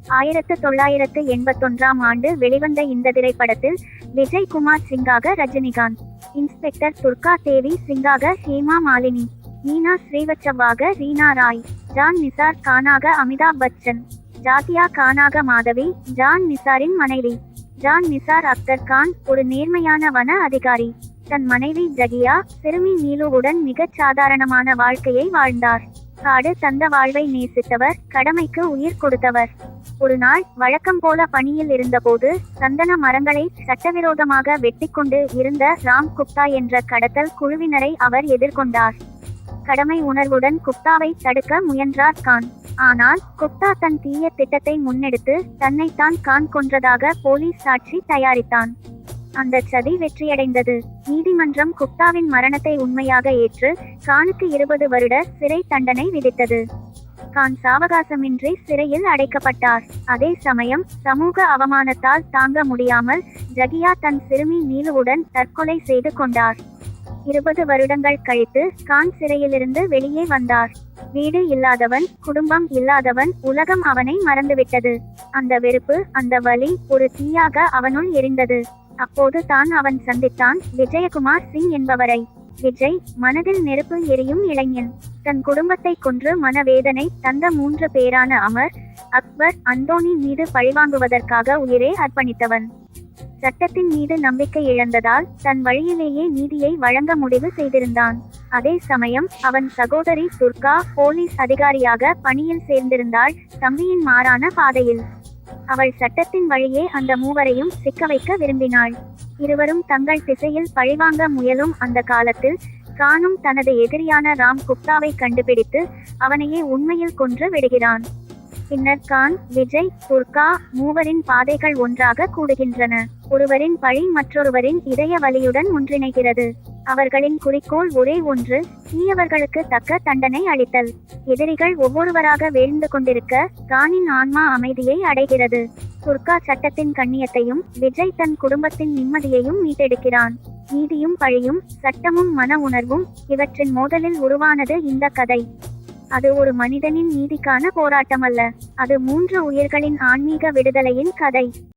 1981ஆம் ஆண்டு வெளிவந்த இந்த திரைப்படத்தில் Vijay Kumar சிங்காக Rajinikanth, inspector Durga Devi சிங்காக Hema Malini, Meena ஸ்ரீவத்சவாக Reena Rai, John Nisar கானாக Amitabh Bachchan, ஜாகியா கானாக Madhavi, John நிசாரின் மனைவி. ஜான் நிசார் அக்தர் கான் ஒரு நேர்மையான வன அதிகாரி. தன் மனைவி ஜகியா, சிறுமி நீலுவுடன் மிகச் சாதாரணமான வாழ்க்கையை வாழ்ந்தார். காடு தந்த வாழ்வை நேசித்தவர், கடமைக்கு உயிர் கொடுத்தவர். ஒரு நாள் வழக்கம் போல பணியில் இருந்தபோது சந்தன மரங்களை சட்டவிரோதமாக வெட்டிக்கொண்டு இருந்த ராம் குப்தா என்ற கடத்தல் குழுவினரை அவர் எதிர்கொண்டார். கடமை உணர்வுடன் குப்தாவை தடுக்க முயன்றார் கான். ஆனால் குப்தா தன் தீய திட்டத்தை முன்னெடுத்து தன்னைத்தான் கான் கொன்றதாக போலீஸ் சாட்சி தயாரித்தான். அந்த சதி வெற்றியடைந்தது. நீதிமன்றம் குப்தாவின் மரணத்தை உண்மையாக ஏற்று கானுக்கு 20 வருட சிறை தண்டனை விதித்தது. கான் சாவகாசமின்றி சிறையில் அடைக்கப்பட்டார். அதே சமயம் சமூக அவமானத்தால் தாங்க முடியாமல் ஜகியா தன் சிறுமி நீலுவுடன் தற்கொலை செய்து கொண்டார். 20 வருடங்கள் கழித்து கான் சிறையிலிருந்து வெளியே வந்தார். வீடு இல்லாதவன், குடும்பம் இல்லாதவன், உலகம் அவனை மறந்துவிட்டது. அந்த வெறுப்பு, அந்த வலி ஒரு தீயாக அவனுள் எரிந்தது. அப்போது தான் அவன் சந்தித்தான் விஜயகுமார் சிங் என்பவரை. விஜய் மனதில் நெருப்பு எரியும் இளைஞன். தன் குடும்பத்தை கொன்று மனவேதனை தந்த 3 பேரான அமர், அக்பர், அந்தோனி மீது பழிவாங்குவதற்காக உயிரே அர்ப்பணித்தவன். சட்டத்தின் மீது நம்பிக்கை இழந்ததால் தன் வழியிலேயே நீதியை வழங்க முடிவு செய்திருந்தான். அதே சமயம் அவன் சகோதரி துர்கா போலீஸ் அதிகாரியாக பணியில் சேர்ந்திருந்தாள், தம்பியின் மாறான பாதையில். அவள் சட்டத்தின் வழியே அந்த மூவரையும் சிக்க வைக்க விரும்பினாள். இருவரும் தங்கள் திசையில் பழிவாங்க முயலும் அந்த காலத்தில் கானும் தனது எதிரியான ராம் குப்தாவை கண்டுபிடித்து அவனையே உண்மையில் கொன்று விடுகிறான். பின்னர் கான், விஜய், துர்கா மூவரின் பாதைகள் ஒன்றாக கூடுகின்றன. ஒருவரின் பழி மற்றொருவரின் இதய வலியுடன் ஒன்றிணைகிறது. அவர்களின் குறிக்கோள் ஒரே ஒன்று, தீயவர்களுக்கு தக்க தண்டனை அளித்தல். எதிரிகள் ஒவ்வொருவராக வீழ்ந்து கொண்டிருக்க கானின் ஆன்மா அமைதியை அடைகிறது. துர்கா சட்டத்தின் கண்ணியத்தையும், விஜய் தன் குடும்பத்தின் நிம்மதியையும் மீட்டெடுக்கிறான். நீதியும் பழியும், சட்டமும் மன உணர்வும், இவற்றின் மோதலில் உருவானது இந்த கதை. அது ஒரு மனிதனின் நீதிக்கான போராட்டமல்ல, அது 3 உயிர்களின் ஆன்மீக விடுதலையின் கதை.